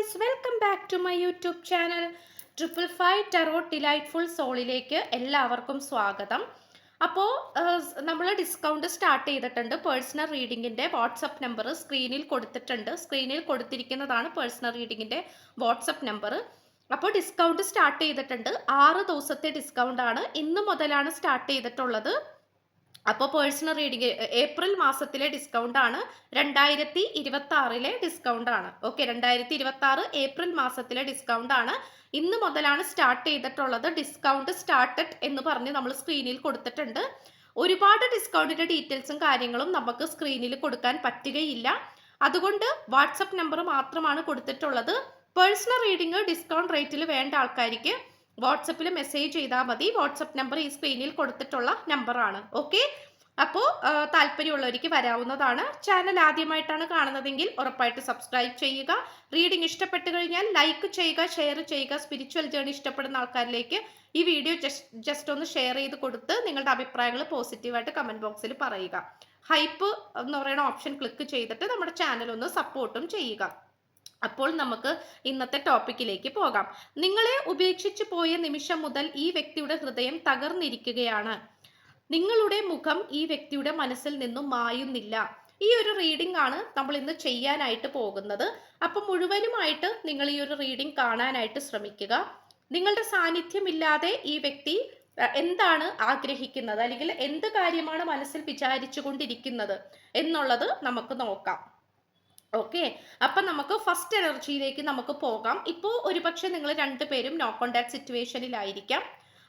Guys, welcome back to my YouTube channel. 555 tarot delightful സോളിലേക്ക് എല്ലാവർക്കും സ്വാഗതം. അപ്പോൾ നമ്മൾ ഡിസ്കൗണ്ട് സ്റ്റാർട്ട് ചെയ്തിട്ടുണ്ട്. പേഴ്സണൽ റീഡിങ്ങിൻ്റെ വാട്സപ്പ് നമ്പർ സ്ക്രീനിൽ കൊടുത്തിട്ടുണ്ട്. സ്ക്രീനിൽ കൊടുത്തിരിക്കുന്നതാണ് പേഴ്സണൽ റീഡിങ്ങിൻ്റെ വാട്സപ്പ് നമ്പർ. അപ്പോൾ ഡിസ്കൗണ്ട് സ്റ്റാർട്ട് ചെയ്തിട്ടുണ്ട്. 6 ദിവസത്തെ ഡിസ്കൗണ്ട് ആണ്. ഇന്ന് മുതലാണ് സ്റ്റാർട്ട് ചെയ്തിട്ടുള്ളത്. അപ്പോൾ പേഴ്സണൽ റീഡിങ് ഏപ്രിൽ മാസത്തിലെ ഡിസ്കൗണ്ട് ആണ്. 2026 ഡിസ്കൗണ്ട് ആണ്. ഓക്കെ, 2026 ഏപ്രിൽ മാസത്തിലെ ഡിസ്കൗണ്ട് ആണ്. ഇന്ന് മുതലാണ് സ്റ്റാർട്ട് ചെയ്തിട്ടുള്ളത്. ഡിസ്കൗണ്ട് സ്റ്റാർട്ടഡ് എന്ന് പറഞ്ഞ് നമ്മൾ സ്ക്രീനിൽ കൊടുത്തിട്ടുണ്ട്. ഒരുപാട് ഡിസ്കൗണ്ടിന്റെ ഡീറ്റെയിൽസും കാര്യങ്ങളും നമുക്ക് സ്ക്രീനിൽ കൊടുക്കാൻ പറ്റുകയില്ല. അതുകൊണ്ട് വാട്സപ്പ് നമ്പർ മാത്രമാണ് കൊടുത്തിട്ടുള്ളത്. പേഴ്സണൽ റീഡിങ് ഡിസ്കൗണ്ട് റേറ്റിൽ വേണ്ട ആൾക്കാർക്ക് വാട്സപ്പിൽ മെസ്സേജ് ചെയ്താൽ മതി. വാട്സപ്പ് നമ്പർ ഈ സ്ക്രീനിൽ കൊടുത്തിട്ടുള്ള നമ്പറാണ്. ഓക്കെ, അപ്പോൾ താല്പര്യമുള്ളവർക്ക് വരാവുന്നതാണ്. ചാനൽ ആദ്യമായിട്ടാണ് കാണുന്നതെങ്കിൽ ഉറപ്പായിട്ട് സബ്സ്ക്രൈബ് ചെയ്യുക. റീഡിംഗ് ഇഷ്ടപ്പെട്ട് കഴിഞ്ഞാൽ ലൈക്ക് ചെയ്യുക, ഷെയർ ചെയ്യുക. സ്പിരിച്വൽ ജേർണി ഇഷ്ടപ്പെടുന്ന ആൾക്കാരിലേക്ക് ഈ വീഡിയോ ജസ്റ്റ് ഒന്ന് ഷെയർ ചെയ്ത് കൊടുത്ത് നിങ്ങളുടെ അഭിപ്രായങ്ങൾ പോസിറ്റീവായിട്ട് കമൻറ്റ് ബോക്സിൽ പറയുക. ഹൈപ്പ് എന്ന് പറയുന്ന ഓപ്ഷൻ ക്ലിക്ക് ചെയ്തിട്ട് നമ്മുടെ ചാനൽ ഒന്ന് സപ്പോർട്ടും ചെയ്യുക. അപ്പോൾ നമുക്ക് ഇന്നത്തെ ടോപ്പിക്കിലേക്ക് പോകാം. നിങ്ങളെ ഉപേക്ഷിച്ചു പോയ നിമിഷം മുതൽ ഈ വ്യക്തിയുടെ ഹൃദയം തകർന്നിരിക്കുകയാണ്. നിങ്ങളുടെ മുഖം ഈ വ്യക്തിയുടെ മനസ്സിൽ നിന്നും മായുന്നില്ല. ഈ ഒരു റീഡിംഗ് ആണ് നമ്മൾ ഇന്ന് ചെയ്യാനായിട്ട് പോകുന്നത്. അപ്പം മുഴുവനുമായിട്ട് നിങ്ങൾ ഈ ഒരു റീഡിംഗ് കാണാനായിട്ട് ശ്രമിക്കുക. നിങ്ങളുടെ സാന്നിധ്യമില്ലാതെ ഈ വ്യക്തി എന്താണ് ആഗ്രഹിക്കുന്നത്, അല്ലെങ്കിൽ എന്ത് കാര്യമാണ് മനസ്സിൽ വിചാരിച്ചു കൊണ്ടിരിക്കുന്നത് എന്നുള്ളത് നമുക്ക് നോക്കാം. ഓക്കെ, അപ്പൊ നമുക്ക് ഫസ്റ്റ് എനർജിയിലേക്ക് നമുക്ക് പോകാം. ഇപ്പോൾ ഒരുപക്ഷെ നിങ്ങൾ രണ്ടുപേരും നോ കോണ്ടാക്ട് സിറ്റുവേഷനിലായിരിക്കാം,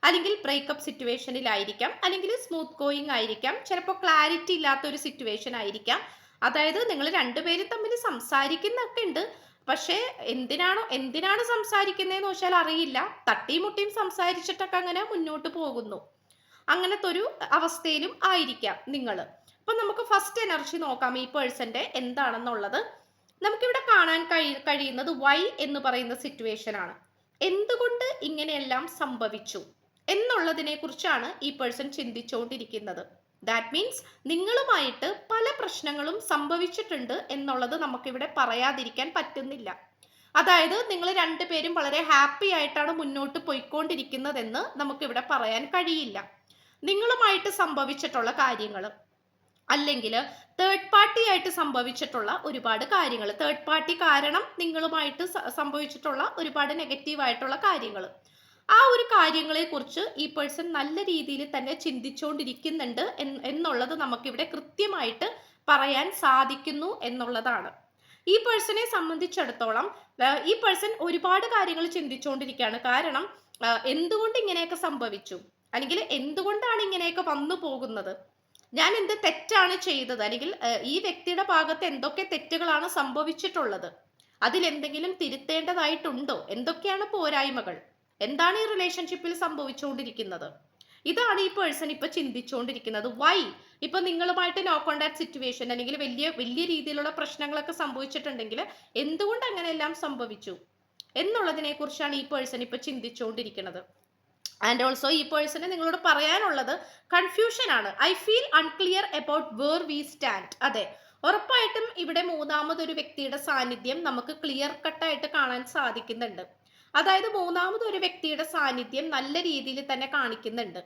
അല്ലെങ്കിൽ ബ്രേക്കപ്പ് സിറ്റുവേഷനിലായിരിക്കാം, അല്ലെങ്കിൽ സ്മൂത്ത് ഗോയിങ് ആയിരിക്കാം, ചിലപ്പോൾ ക്ലാരിറ്റി ഇല്ലാത്ത ഒരു സിറ്റുവേഷൻ ആയിരിക്കാം. അതായത് നിങ്ങൾ രണ്ടുപേരും തമ്മിൽ സംസാരിക്കുന്നൊക്കെ ഉണ്ട്, പക്ഷേ എന്തിനാണ് സംസാരിക്കുന്നതെന്ന് വെച്ചാൽ അറിയില്ല. തട്ടിയും മുട്ടിയും സംസാരിച്ചിട്ടൊക്കെ അങ്ങനെ മുന്നോട്ട് പോകുന്നു. അങ്ങനത്തെ ഒരു അവസ്ഥയിലും ആയിരിക്കാം നിങ്ങൾ. അപ്പൊ നമുക്ക് ഫസ്റ്റ് എനർജി നോക്കാം. ഈ പേഴ്സന്റെ എന്താണെന്നുള്ളത് നമുക്കിവിടെ കാണാൻ കഴിയുന്നത് വൈ എന്ന് പറയുന്ന സിറ്റുവേഷൻ ആണ്. എന്തുകൊണ്ട് ഇങ്ങനെയെല്ലാം സംഭവിച്ചു എന്നുള്ളതിനെ കുറിച്ചാണ് ഈ പേഴ്സൺ ചിന്തിച്ചുകൊണ്ടിരിക്കുന്നത്. ദാറ്റ് മീൻസ് നിങ്ങളുമായിട്ട് പല പ്രശ്നങ്ങളും സംഭവിച്ചിട്ടുണ്ട് എന്നുള്ളത് നമുക്കിവിടെ പറയാതിരിക്കാൻ പറ്റുന്നില്ല. അതായത് നിങ്ങൾ രണ്ടുപേരും വളരെ ഹാപ്പി ആയിട്ടാണ് മുന്നോട്ട് പോയിക്കൊണ്ടിരിക്കുന്നതെന്ന് നമുക്കിവിടെ പറയാൻ കഴിയില്ല. നിങ്ങളുമായിട്ട് സംഭവിച്ചിട്ടുള്ള കാര്യങ്ങൾ, അല്ലെങ്കിൽ തേർഡ് പാർട്ടി ആയിട്ട് സംഭവിച്ചിട്ടുള്ള ഒരുപാട് കാര്യങ്ങൾ, തേർഡ് പാർട്ടി കാരണം നിങ്ങളുമായിട്ട് സംഭവിച്ചിട്ടുള്ള ഒരുപാട് നെഗറ്റീവായിട്ടുള്ള കാര്യങ്ങൾ, ആ ഒരു കാര്യങ്ങളെ കുറിച്ച് ഈ പേഴ്സൺ നല്ല രീതിയിൽ തന്നെ ചിന്തിച്ചുകൊണ്ടിരിക്കുന്നുണ്ട് എന്നുള്ളത് നമുക്കിവിടെ കൃത്യമായിട്ട് പറയാൻ സാധിക്കുന്നു എന്നുള്ളതാണ്. ഈ പേഴ്സണെ സംബന്ധിച്ചിടത്തോളം ഈ പേഴ്സൺ ഒരുപാട് കാര്യങ്ങൾ ചിന്തിച്ചുകൊണ്ടിരിക്കുകയാണ്. കാരണം എന്തുകൊണ്ട് ഇങ്ങനെയൊക്കെ സംഭവിച്ചു, അല്ലെങ്കിൽ എന്തുകൊണ്ടാണ് ഇങ്ങനെയൊക്കെ വന്നു പോകുന്നത്, ഞാൻ എന്ത് തെറ്റാണ് ചെയ്തത്, അല്ലെങ്കിൽ ഈ വ്യക്തിയുടെ ഭാഗത്ത് എന്തൊക്കെ തെറ്റുകളാണ് സംഭവിച്ചിട്ടുള്ളത്, അതിലെന്തെങ്കിലും തിരുത്തേണ്ടതായിട്ടുണ്ടോ, എന്തൊക്കെയാണ് പോരായ്മകൾ, എന്താണ് ഈ റിലേഷൻഷിപ്പിൽ സംഭവിച്ചുകൊണ്ടിരിക്കുന്നത്, ഇതാണ് ഈ പേഴ്സൺ ഇപ്പൊ ചിന്തിച്ചുകൊണ്ടിരിക്കുന്നത്. വൈ ഇപ്പൊ നിങ്ങളുമായിട്ട് നോ കോണ്ടാക്ട് സിറ്റുവേഷൻ, അല്ലെങ്കിൽ വലിയ രീതിയിലുള്ള പ്രശ്നങ്ങളൊക്കെ സംഭവിച്ചിട്ടുണ്ടെങ്കിൽ എന്തുകൊണ്ട് അങ്ങനെയെല്ലാം സംഭവിച്ചു എന്നുള്ളതിനെ കുറിച്ചാണ് ഈ പേഴ്സൺ ഇപ്പൊ ചിന്തിച്ചുകൊണ്ടിരിക്കുന്നത്. ആൻഡ് ഓൾസോ ഈ പേഴ്സണ് നിങ്ങളോട് പറയാനുള്ളത് കൺഫ്യൂഷൻ ആണ്. I feel unclear about where we stand. അതെ, ഉറപ്പായിട്ടും ഇവിടെ മൂന്നാമതൊരു വ്യക്തിയുടെ സാന്നിധ്യം നമുക്ക് ക്ലിയർ കട്ടായിട്ട് കാണാൻ സാധിക്കുന്നുണ്ട്. അതായത് മൂന്നാമതൊരു വ്യക്തിയുടെ സാന്നിധ്യം നല്ല രീതിയിൽ തന്നെ കാണിക്കുന്നുണ്ട്.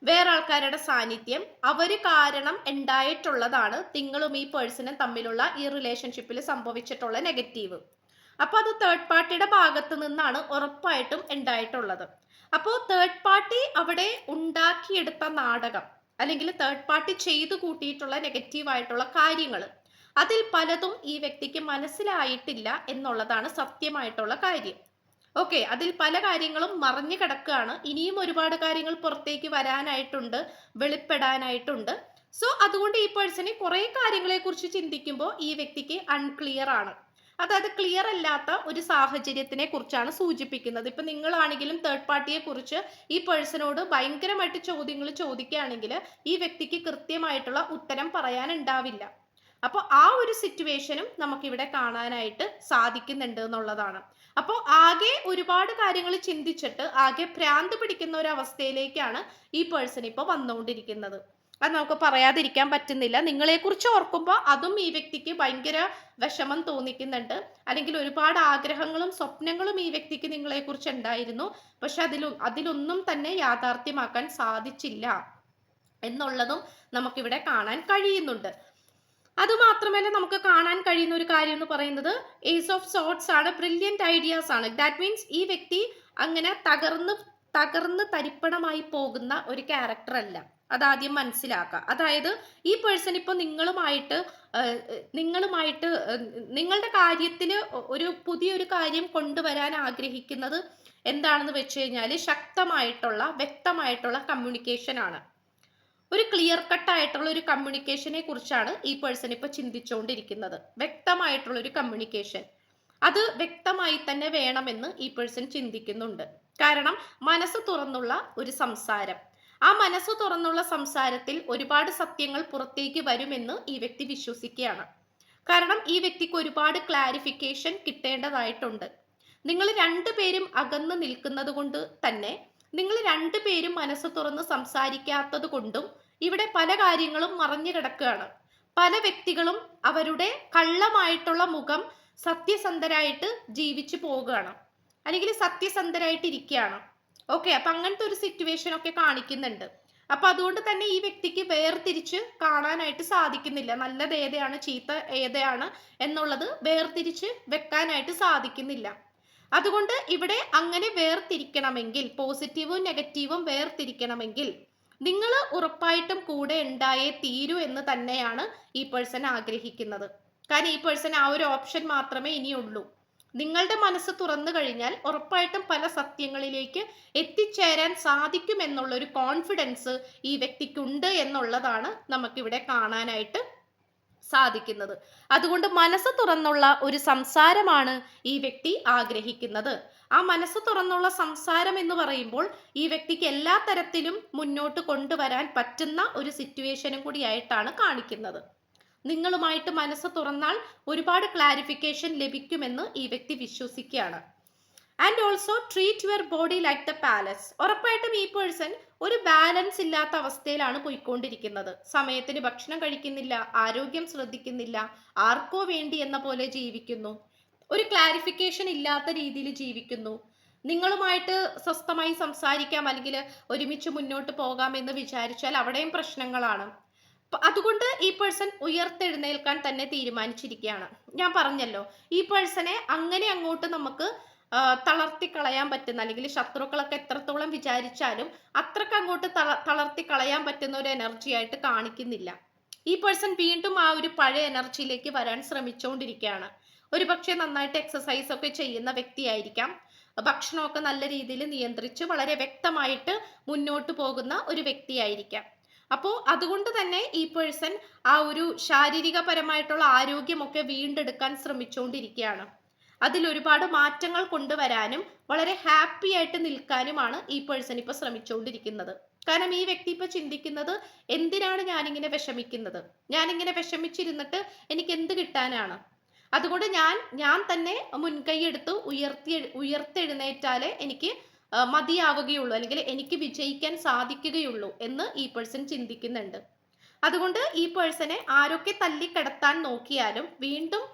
വേറെ ആൾക്കാരുടെ സാന്നിധ്യം അവര് കാരണം ഉണ്ടായിട്ടുള്ളതാണ് നിങ്ങളും ഈ പേഴ്സണും തമ്മിലുള്ള ഈ റിലേഷൻഷിപ്പിൽ സംഭവിച്ചിട്ടുള്ള നെഗറ്റീവ്. അപ്പൊ അത് തേർഡ് പാർട്ടിയുടെ ഭാഗത്ത് നിന്നാണ് ഉറപ്പായിട്ടും ഉണ്ടായിട്ടുള്ളത്. അപ്പോൾ തേർഡ് പാർട്ടി അവിടെ ഉണ്ടാക്കിയെടുത്ത നാടകം, അല്ലെങ്കിൽ തേർഡ് പാർട്ടി ചെയ്തു കൂട്ടിയിട്ടുള്ള നെഗറ്റീവായിട്ടുള്ള കാര്യങ്ങൾ, അതിൽ പലതും ഈ വ്യക്തിക്ക് മനസ്സിലായിട്ടില്ല എന്നുള്ളതാണ് സത്യമായിട്ടുള്ള കാര്യം. ഓക്കെ, അതിൽ പല കാര്യങ്ങളും മറഞ്ഞു കിടക്കുകയാണ്. ഇനിയും ഒരുപാട് കാര്യങ്ങൾ പുറത്തേക്ക് വരാനായിട്ടുണ്ട്, വെളിപ്പെടാനായിട്ടുണ്ട്. സോ അതുകൊണ്ട് ഈ പേഴ്സണെ കുറെ കാര്യങ്ങളെ കുറിച്ച് ചിന്തിക്കുമ്പോൾ ഈ വ്യക്തിക്ക് അൺക്ലിയർ ആണ്. അതായത് ക്ലിയർ അല്ലാത്ത ഒരു സാഹചര്യത്തിനെ കുറിച്ചാണ് സൂചിപ്പിക്കുന്നത്. ഇപ്പൊ നിങ്ങളാണെങ്കിലും തേർഡ് പാർട്ടിയെ കുറിച്ച് ഈ പേഴ്സണോട് ഭയങ്കരമായിട്ട് ചോദ്യങ്ങൾ ചോദിക്കുകയാണെങ്കിൽ ഈ വ്യക്തിക്ക് കൃത്യമായിട്ടുള്ള ഉത്തരം പറയാനുണ്ടാവില്ല. അപ്പോൾ ആ ഒരു സിറ്റുവേഷനും നമുക്കിവിടെ കാണാനായിട്ട് സാധിക്കുന്നുണ്ട് എന്നുള്ളതാണ്. അപ്പോൾ ആകെ ഒരുപാട് കാര്യങ്ങൾ ചിന്തിച്ചിട്ട് ആകെ ഭ്രാന്ത് പിടിക്കുന്ന ഒരു അവസ്ഥയിലേക്കാണ് ഈ പേഴ്സൺ ഇപ്പോൾ വന്നുകൊണ്ടിരിക്കുന്നത്. അത് നമുക്ക് പറയാതിരിക്കാൻ പറ്റുന്നില്ല. നിങ്ങളെക്കുറിച്ച് ഓർക്കുമ്പോൾ അതും ഈ വ്യക്തിക്ക് ഭയങ്കര വിഷമം തോന്നിക്കുന്നുണ്ട്. അല്ലെങ്കിൽ ഒരുപാട് ആഗ്രഹങ്ങളും സ്വപ്നങ്ങളും ഈ വ്യക്തിക്ക് നിങ്ങളെക്കുറിച്ച് ഉണ്ടായിരുന്നു. പക്ഷെ അതിലൊന്നും തന്നെ യാഥാർത്ഥ്യമാക്കാൻ സാധിച്ചില്ല എന്നുള്ളതും നമുക്കിവിടെ കാണാൻ കഴിയുന്നുണ്ട്. അതുമാത്രമല്ല നമുക്ക് കാണാൻ കഴിയുന്ന ഒരു കാര്യം എന്ന് പറയുന്നത് ഏസ് ഓഫ് സോർട്സ് ആണ്, ബ്രില്യൻറ്റ് ഐഡിയാസ് ആണ്. ദാറ്റ് മീൻസ് ഈ വ്യക്തി അങ്ങനെ തകർന്ന് തരിപ്പണമായി പോകുന്ന ഒരു ക്യാരക്ടർ അല്ല. അതാദ്യം മനസ്സിലാക്കുക. അതായത് ഈ പേഴ്സൺ ഇപ്പോൾ നിങ്ങളുമായിട്ട് നിങ്ങളുടെ കാര്യത്തിൽ ഒരു പുതിയൊരു കാര്യം കൊണ്ടുവരാൻ ആഗ്രഹിക്കുന്നത് എന്താണെന്ന് വെച്ച് കഴിഞ്ഞാൽ ശക്തമായിട്ടുള്ള വ്യക്തമായിട്ടുള്ള കമ്മ്യൂണിക്കേഷൻ ആണ്. ഒരു ക്ലിയർ കട്ട് ആയിട്ടുള്ള ഒരു കമ്മ്യൂണിക്കേഷനെ കുറിച്ചാണ് ഈ പേഴ്സൺ ഇപ്പൊ ചിന്തിച്ചുകൊണ്ടിരിക്കുന്നത്. വ്യക്തമായിട്ടുള്ള ഒരു കമ്മ്യൂണിക്കേഷൻ, അത് വ്യക്തമായി തന്നെ വേണമെന്ന് ഈ പേഴ്സൺ ചിന്തിക്കുന്നുണ്ട്. കാരണം മനസ്സ് തുറന്നുള്ള ഒരു സംസാരം, ആ മനസ്സ് തുറന്നുള്ള സംസാരത്തിൽ ഒരുപാട് സത്യങ്ങൾ പുറത്തേക്ക് വരുമെന്ന് ഈ വ്യക്തി വിശ്വസിക്കുകയാണ്. കാരണം ഈ വ്യക്തിക്ക് ഒരുപാട് ക്ലാരിഫിക്കേഷൻ കിട്ടേണ്ടതായിട്ടുണ്ട്. നിങ്ങൾ രണ്ടുപേരും അകന്ന് നിൽക്കുന്നത് കൊണ്ട് തന്നെ, നിങ്ങൾ രണ്ടുപേരും മനസ്സ് തുറന്ന് സംസാരിക്കാത്തത് കൊണ്ടും ഇവിടെ പല കാര്യങ്ങളും മറഞ്ഞു കിടക്കുകയാണ്. പല വ്യക്തികളും അവരുടെ കള്ളമായിട്ടുള്ള മുഖം സത്യസന്ധരായിട്ട് ജീവിച്ചു പോവുകയാണ്, അല്ലെങ്കിൽ സത്യസന്ധരായിട്ട് ഇരിക്കുകയാണ്. ഓക്കെ, അപ്പൊ അങ്ങനത്തെ ഒരു സിറ്റുവേഷൻ ഒക്കെ കാണിക്കുന്നുണ്ട്. അപ്പൊ അതുകൊണ്ട് തന്നെ ഈ വ്യക്തിക്ക് വേർതിരിച്ച് കാണാനായിട്ട് സാധിക്കുന്നില്ല. നല്ലത് ഏതാണ് ചീത്ത ഏതാണ് എന്നുള്ളത് വേർതിരിച്ച് വെക്കാനായിട്ട് സാധിക്കുന്നില്ല. അതുകൊണ്ട് ഇവിടെ അങ്ങനെ വേർതിരിക്കണമെങ്കിൽ, പോസിറ്റീവും നെഗറ്റീവും വേർതിരിക്കണമെങ്കിൽ നിങ്ങൾ ഉറപ്പായിട്ടും കൂടെ ഉണ്ടായേ തീരൂ എന്ന് തന്നെയാണ് ഈ പേഴ്സൺ ആഗ്രഹിക്കുന്നത്. കാരണം ഈ പേഴ്സൺ ആ ഒരു ഓപ്ഷൻ മാത്രമേ ഇനിയുള്ളൂ. നിങ്ങളുടെ മനസ്സ് തുറന്നു കഴിഞ്ഞാൽ ഉറപ്പായിട്ടും പല സത്യങ്ങളിലേക്ക് എത്തിച്ചേരാൻ സാധിക്കുമെന്നുള്ളൊരു കോൺഫിഡൻസ് ഈ വ്യക്തിക്കുണ്ട് എന്നുള്ളതാണ് നമുക്കിവിടെ കാണാനായിട്ട് സാധിക്കുന്നത്. അതുകൊണ്ട് മനസ്സ് തുറന്നുള്ള ഒരു സംസാരമാണ് ഈ വ്യക്തി ആഗ്രഹിക്കുന്നത്. ആ മനസ്സ് തുറന്നുള്ള സംസാരം എന്ന് പറയുമ്പോൾ ഈ വ്യക്തിക്ക് എല്ലാ തരത്തിലും മുന്നോട്ട് കൊണ്ടുവരാൻ പറ്റുന്ന ഒരു സിറ്റുവേഷനും കൂടിയായിട്ടാണ് കാണിക്കുന്നത്. നിങ്ങളുമായിട്ട് മനസ്സ് തുറന്നാൽ ഒരുപാട് ക്ലാരിഫിക്കേഷൻ ലഭിക്കുമെന്ന് ഈ വ്യക്തി വിശ്വസിക്കുകയാണ്. And also treat your body like the palace. ഉറപ്പായിട്ടും ഈ പേഴ്സൺ ഒരു ബാലൻസ് ഇല്ലാത്ത അവസ്ഥയിലാണ് പോയിക്കൊണ്ടിരിക്കുന്നത്. സമയത്തിന് ഭക്ഷണം കഴിക്കുന്നില്ല, ആരോഗ്യം ശ്രദ്ധിക്കുന്നില്ല, ആർക്കോ വേണ്ടി എന്ന പോലെ ജീവിക്കുന്നു, ഒരു ക്ലാരിഫിക്കേഷൻ ഇല്ലാത്ത രീതിയിൽ ജീവിക്കുന്നു. നിങ്ങളുമായിട്ട് സ്വസ്ഥമായി സംസാരിക്കാം അല്ലെങ്കിൽ ഒരുമിച്ച് മുന്നോട്ട് പോകാം എന്ന് വിചാരിച്ചാൽ അവിടെയും പ്രശ്നങ്ങളാണ്. അതുകൊണ്ട് ഈ പേഴ്സൺ ഉയർത്തെഴുന്നേൽക്കാൻ തന്നെ തീരുമാനിച്ചിരിക്കുകയാണ്. ഞാൻ പറഞ്ഞല്ലോ, ഈ പേഴ്സണെ അങ്ങനെ അങ്ങോട്ട് നമുക്ക് തളർത്തി കളയാൻ പറ്റുന്ന, അല്ലെങ്കിൽ ശത്രുക്കളൊക്കെ എത്രത്തോളം വിചാരിച്ചാലും അത്രക്ക് അങ്ങോട്ട് തളർത്തി കളയാൻ പറ്റുന്ന ഒരു എനർജി ആയിട്ട് കാണിക്കുന്നില്ല. ഈ പേഴ്സൺ വീണ്ടും ആ ഒരു പഴയ എനർജിയിലേക്ക് വരാൻ ശ്രമിച്ചുകൊണ്ടിരിക്കുകയാണ്. ഒരുപക്ഷെ നന്നായിട്ട് എക്സസൈസ് ഒക്കെ ചെയ്യുന്ന വ്യക്തിയായിരിക്കാം, ഭക്ഷണമൊക്കെ നല്ല രീതിയിൽ നിയന്ത്രിച്ച് വളരെ വ്യക്തമായിട്ട് മുന്നോട്ട് പോകുന്ന ഒരു വ്യക്തിയായിരിക്കാം. അപ്പോൾ അതുകൊണ്ട് തന്നെ ഈ പേഴ്സൺ ആ ഒരു ശാരീരികപരമായിട്ടുള്ള ആരോഗ്യമൊക്കെ വീണ്ടെടുക്കാൻ ശ്രമിച്ചുകൊണ്ടിരിക്കുകയാണ്. അതിൽ ഒരുപാട് മാറ്റങ്ങൾ കൊണ്ടുവരാനും വളരെ ഹാപ്പി ആയിട്ട് നിൽക്കാനുമാണ് ഈ പേഴ്സൺ ഇപ്പൊ ശ്രമിച്ചുകൊണ്ടിരിക്കുന്നത്. കാരണം ഈ വ്യക്തി ഇപ്പൊ ചിന്തിക്കുന്നത്, എന്തിനാണ് ഞാനിങ്ങനെ വിഷമിക്കുന്നത്, ഞാനിങ്ങനെ വിഷമിച്ചിരുന്നിട്ട് എനിക്ക് എന്ത് കിട്ടാനാണ്, അതുകൊണ്ട് ഞാൻ തന്നെ മുൻകൈ എടുത്ത് ഉയർത്തെഴുന്നേറ്റാലേ എനിക്ക് മതിയാവുകയുള്ളൂ, അല്ലെങ്കിൽ എനിക്ക് വിജയിക്കാൻ സാധിക്കുകയുള്ളൂ എന്ന് ഈ പേഴ്സൺ ചിന്തിക്കുന്നുണ്ട്. അതുകൊണ്ട് ഈ പേഴ്സണെ ആരൊക്കെ തല്ലിക്കിടത്താൻ നോക്കിയാലും വീണ്ടും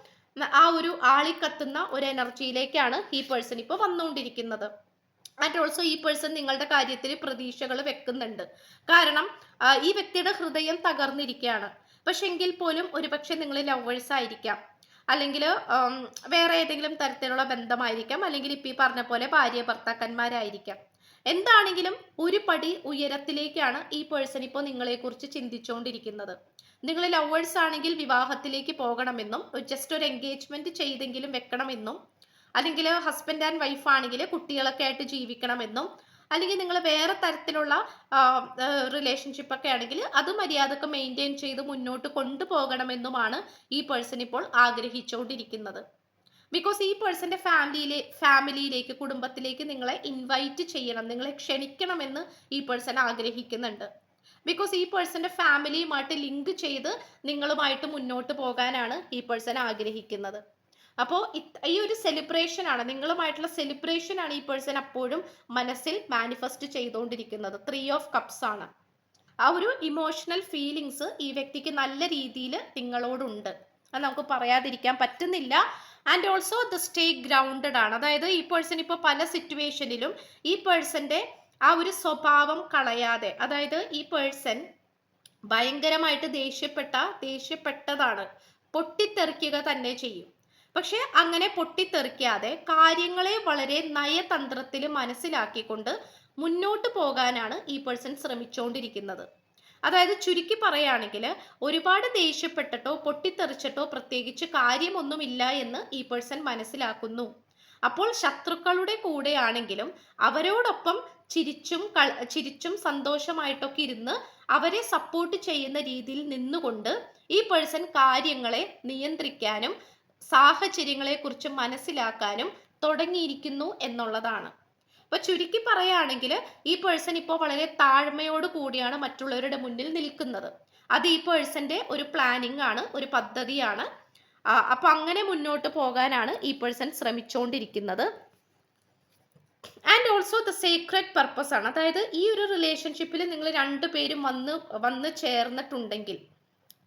ആ ഒരു ആളിക്കത്തുന്ന ഒരു എനർജിയിലേക്കാണ് ഈ പേഴ്സൺ ഇപ്പോൾ വന്നുകൊണ്ടിരിക്കുന്നത്. ആൻഡ് ഓൾസോ ഈ പേഴ്സൺ നിങ്ങളുടെ കാര്യത്തിൽ പ്രതീക്ഷകൾ വെക്കുന്നുണ്ട്. കാരണം ഈ വ്യക്തിയുടെ ഹൃദയം തകർന്നിരിക്കുകയാണ്. പക്ഷെ എങ്കിൽ പോലും ഒരുപക്ഷെ നിങ്ങൾ ലവേഴ്സ് ആയിരിക്കാം, അല്ലെങ്കിൽ വേറെ ഏതെങ്കിലും തരത്തിലുള്ള ബന്ധമായിരിക്കാം, അല്ലെങ്കിൽ ഇപ്പം ഈ പറഞ്ഞ പോലെ ഭാര്യ ഭർത്താക്കന്മാരായിരിക്കാം. എന്താണെങ്കിലും ഒരു പടി ഉയരത്തിലേക്കാണ് ഈ പേഴ്സൺ ഇപ്പോൾ നിങ്ങളെക്കുറിച്ച് ചിന്തിച്ചുകൊണ്ടിരിക്കുന്നത്. നിങ്ങൾ ലവേഴ്സ് ആണെങ്കിൽ വിവാഹത്തിലേക്ക് പോകണമെന്നും, ജസ്റ്റ് ഒരു എൻഗേജ്മെന്റ് ചെയ്തെങ്കിലും വെക്കണമെന്നും, അല്ലെങ്കിൽ ഹസ്ബൻഡ് ആൻഡ് വൈഫ് ആണെങ്കിൽ കുട്ടികളൊക്കെ ആയിട്ട് ജീവിക്കണമെന്നും, അല്ലെങ്കിൽ നിങ്ങൾ വേറെ തരത്തിലുള്ള റിലേഷൻഷിപ്പ് ഒക്കെ ആണെങ്കിൽ അത് മര്യാദക്ക് മെയിൻറ്റെയിൻ ചെയ്ത് മുന്നോട്ട് കൊണ്ടുപോകണമെന്നുമാണ് ഈ പേഴ്സൺ ഇപ്പോൾ ആഗ്രഹിച്ചുകൊണ്ടിരിക്കുന്നത്. ബിക്കോസ് ഈ പേഴ്സന്റെ ഫാമിലിയിലേക്ക്, കുടുംബത്തിലേക്ക് നിങ്ങളെ ഇൻവൈറ്റ് ചെയ്യണം, നിങ്ങളെ ക്ഷണിക്കണമെന്ന് ഈ പേഴ്സൺ ആഗ്രഹിക്കുന്നുണ്ട്. ബിക്കോസ് ഈ പേഴ്സന്റെ ഫാമിലിയുമായിട്ട് ലിങ്ക് ചെയ്ത് നിങ്ങളുമായിട്ട് മുന്നോട്ട് പോകാനാണ് ഈ പേഴ്സൺ ആഗ്രഹിക്കുന്നത്. അപ്പോൾ ഈ ഒരു സെലിബ്രേഷൻ ആണ്, നിങ്ങളുമായിട്ടുള്ള സെലിബ്രേഷൻ ആണ് ഈ പേഴ്സൺ അപ്പോഴും മനസ്സിൽ മാനിഫെസ്റ്റ് ചെയ്തുകൊണ്ടിരിക്കുന്നത്. 3 ഓഫ് കപ്സ് ആണ്. ആ ഒരു ഇമോഷണൽ ഫീലിങ്സ് ഈ വ്യക്തിക്ക് നല്ല രീതിയിൽ നിങ്ങളോടുണ്ട്, അത് നമുക്ക് പറയാതിരിക്കാൻ പറ്റുന്നില്ല. And also the stay grounded ആണ്. അതായത് ഈ പേഴ്സൺ ഇപ്പോൾ പല സിറ്റുവേഷനിലും ഈ പേഴ്സന്റെ ആ ഒരു സ്വഭാവം കളയാതെ, അതായത് ഈ പേഴ്സൺ ഭയങ്കരമായിട്ട് ദേഷ്യപ്പെട്ടതാണ്, പൊട്ടിത്തെറിക്കുക തന്നെ ചെയ്യും. പക്ഷെ അങ്ങനെ പൊട്ടിത്തെറിക്കാതെ കാര്യങ്ങളെ വളരെ നയതന്ത്രത്തിൽ മനസ്സിലാക്കിക്കൊണ്ട് മുന്നോട്ട് പോകാനാണ് ഈ പേഴ്സൺ ശ്രമിച്ചുകൊണ്ടിരിക്കുന്നത്. അതായത് ചുരുക്കി പറയുകയാണെങ്കിൽ ഒരുപാട് ദേഷ്യപ്പെട്ടിട്ടോ പൊട്ടിത്തെറിച്ചിട്ടോ പ്രത്യേകിച്ച് കാര്യമൊന്നുമില്ല എന്ന് ഈ പേഴ്സൺ മനസ്സിലാക്കുന്നു. അപ്പോൾ ശത്രുക്കളുടെ കൂടെയാണെങ്കിലും അവരോടൊപ്പം ചിരിച്ചും സന്തോഷമായിട്ടൊക്കെ ഇരുന്ന് അവരെ സപ്പോർട്ട് ചെയ്യുന്ന രീതിയിൽ നിന്നുകൊണ്ട് ഈ പേഴ്സൺ കാര്യങ്ങളെ നിയന്ത്രിക്കാനും സാഹചര്യങ്ങളെ കുറിച്ച് മനസ്സിലാക്കാനും തുടങ്ങിയിരിക്കുന്നു എന്നുള്ളതാണ്. അപ്പൊ ചുരുക്കി പറയുകയാണെങ്കിൽ ഈ പേഴ്സൺ ഇപ്പോൾ വളരെ താഴ്മയോട് കൂടിയാണ് മറ്റുള്ളവരുടെ മുന്നിൽ നിൽക്കുന്നത്. അത് ഈ പേഴ്സന്റെ ഒരു പ്ലാനിങ് ആണ്, ഒരു പദ്ധതിയാണ്. അപ്പൊ അങ്ങനെ മുന്നോട്ട് പോകാനാണ് ഈ പേഴ്സൺ ശ്രമിച്ചുകൊണ്ടിരിക്കുന്നത്. And also the secret purpose ആണ്. അതായത് ഈ ഒരു റിലേഷൻഷിപ്പിൽ നിങ്ങൾ രണ്ടുപേരും വന്ന് ചേർന്നിട്ടുണ്ടെങ്കിൽ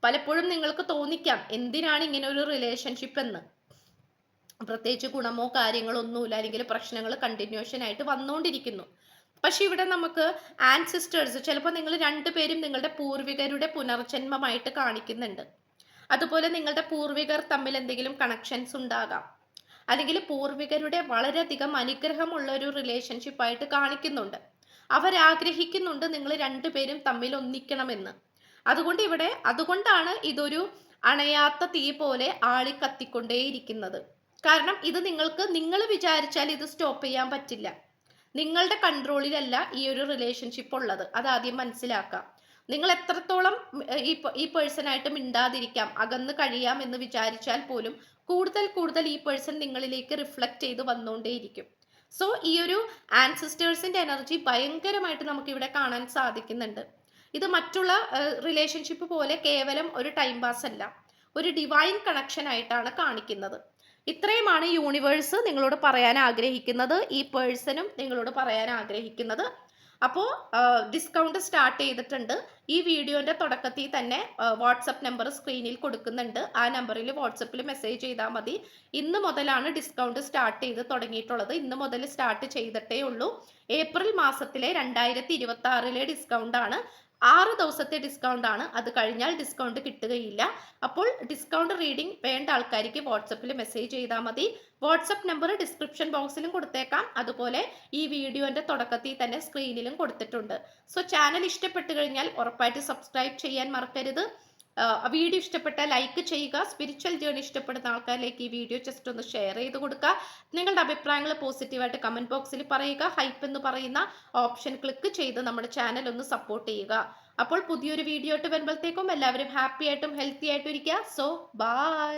പലപ്പോഴും നിങ്ങൾക്ക് തോന്നിക്കാം എന്തിനാണ് ഇങ്ങനെ ഒരു റിലേഷൻഷിപ്പ് എന്ന്. പ്രത്യേകിച്ച് ഗുണമോ കാര്യങ്ങളോ ഒന്നുമില്ല, അല്ലെങ്കിൽ പ്രശ്നങ്ങൾ കണ്ടിന്യൂഷൻ ആയിട്ട് വന്നുകൊണ്ടിരിക്കുന്നു. പക്ഷെ ഇവിടെ നമുക്ക് ആൻസിസ്റ്റേഴ്സ്, ചിലപ്പോൾ നിങ്ങൾ രണ്ടുപേരും നിങ്ങളുടെ പൂർവികരുടെ പുനർജന്മമായിട്ട് കാണിക്കുന്നുണ്ട്. അതുപോലെ നിങ്ങളുടെ പൂർവികർ തമ്മിൽ എന്തെങ്കിലും കണക്ഷൻസ് ഉണ്ടാകാം, അല്ലെങ്കിൽ പൂർവികരുടെ വളരെയധികം അനുഗ്രഹമുള്ള ഒരു റിലേഷൻഷിപ്പ് ആയിട്ട് കാണിക്കുന്നുണ്ട്. അവരാഗ്രഹിക്കുന്നുണ്ട് നിങ്ങൾ രണ്ടുപേരും തമ്മിൽ ഒന്നിക്കണമെന്ന്. അതുകൊണ്ടാണ് ഇതൊരു അണയാത്ത തീ പോലെ ആളിക്കത്തിക്കൊണ്ടേയിരിക്കുന്നത്. കാരണം ഇത് നിങ്ങൾ വിചാരിച്ചാൽ ഇത് സ്റ്റോപ്പ് ചെയ്യാൻ പറ്റില്ല. നിങ്ങളുടെ കൺട്രോളിലല്ല ഈ ഒരു റിലേഷൻഷിപ്പ് ഉള്ളത്, അത് ആദ്യം മനസ്സിലാക്കാം. നിങ്ങൾ എത്രത്തോളം ഈ പേഴ്സണായിട്ട് മിണ്ടാതിരിക്കാം, അകന്ന് കഴിയാം എന്ന് വിചാരിച്ചാൽ പോലും കൂടുതൽ ഈ പേഴ്സൺ നിങ്ങളിലേക്ക് റിഫ്ലക്റ്റ് ചെയ്ത് വന്നുകൊണ്ടേയിരിക്കും. സോ ഈ ഒരു ആൻസിസ്റ്റേഴ്സിന്റെ എനർജി ഭയങ്കരമായിട്ട് നമുക്ക് ഇവിടെ കാണാൻ സാധിക്കുന്നുണ്ട്. ഇത് മറ്റുള്ള റിലേഷൻഷിപ്പ് പോലെ കേവലം ഒരു ടൈം പാസ് അല്ല, ഒരു ഡിവൈൻ കണക്ഷൻ ആയിട്ടാണ് കാണിക്കുന്നത്. ഇത്രയുമാണ് യൂണിവേഴ്സ് നിങ്ങളോട് പറയാൻ ആഗ്രഹിക്കുന്നത്, ഈ പേഴ്സണും നിങ്ങളോട് പറയാൻ ആഗ്രഹിക്കുന്നത്. അപ്പോൾ ഡിസ്കൗണ്ട് സ്റ്റാർട്ട് ചെയ്തിട്ടുണ്ട്. ഈ വീഡിയോന്റെ തുടക്കത്തിൽ തന്നെ വാട്സപ്പ് നമ്പർ സ്ക്രീനിൽ കൊടുക്കുന്നുണ്ട്. ആ നമ്പറിൽ വാട്സപ്പിൽ മെസ്സേജ് ചെയ്താൽ മതി. ഇന്ന് മുതലാണ് ഡിസ്കൗണ്ട് സ്റ്റാർട്ട് ചെയ്ത് തുടങ്ങിയിട്ടുള്ളത്. ഇന്ന് മുതൽ സ്റ്റാർട്ട് ചെയ്തിട്ടേ ഉള്ളൂ. ഏപ്രിൽ മാസത്തിലെ 2026 ഡിസ്കൗണ്ട് ആണ്. 6 ദിവസത്തെ ഡിസ്കൗണ്ട് ആണ്. അത് കഴിഞ്ഞാൽ ഡിസ്കൗണ്ട് കിട്ടുകയില്ല. അപ്പോൾ ഡിസ്കൗണ്ട് റീഡിംഗ് വേണ്ട ആൾക്കാർക്ക് വാട്സപ്പിൽ മെസ്സേജ് ചെയ്താൽ മതി. വാട്സപ്പ് നമ്പർ ഡിസ്ക്രിപ്ഷൻ ബോക്സിലും കൊടുത്തേക്കാം, അതുപോലെ ഈ വീഡിയോന്റെ തുടക്കത്തിൽ തന്നെ സ്ക്രീനിലും കൊടുത്തിട്ടുണ്ട്. സോ ചാനൽ ഇഷ്ടപ്പെട്ടു കഴിഞ്ഞാൽ ഉറപ്പായിട്ട് സബ്സ്ക്രൈബ് ചെയ്യാൻ മറക്കരുത്. വീഡിയോ ഇഷ്ടപ്പെട്ടാൽ ലൈക്ക് ചെയ്യുക. സ്പിരിച്വൽ ജേർണി ഇഷ്ടപ്പെടുന്ന ആൾക്കാരിലേക്ക് ഈ വീഡിയോ ജസ്റ്റ് ഒന്ന് ഷെയർ ചെയ്ത് കൊടുക്കുക. നിങ്ങളുടെ അഭിപ്രായങ്ങൾ പോസിറ്റീവായിട്ട് കമന്റ് ബോക്സിൽ പറയുക. ഹൈപ്പ് എന്ന് പറയുന്ന ഓപ്ഷൻ ക്ലിക്ക് ചെയ്ത് നമ്മുടെ ചാനൽ ഒന്ന് സപ്പോർട്ട് ചെയ്യുക. അപ്പോൾ പുതിയൊരു വീഡിയോ ആയിട്ട് വരുമ്പോഴത്തേക്കും എല്ലാവരും ഹാപ്പി ആയിട്ടും ഹെൽത്തി ആയിട്ടും ഇരിക്കുക. So by.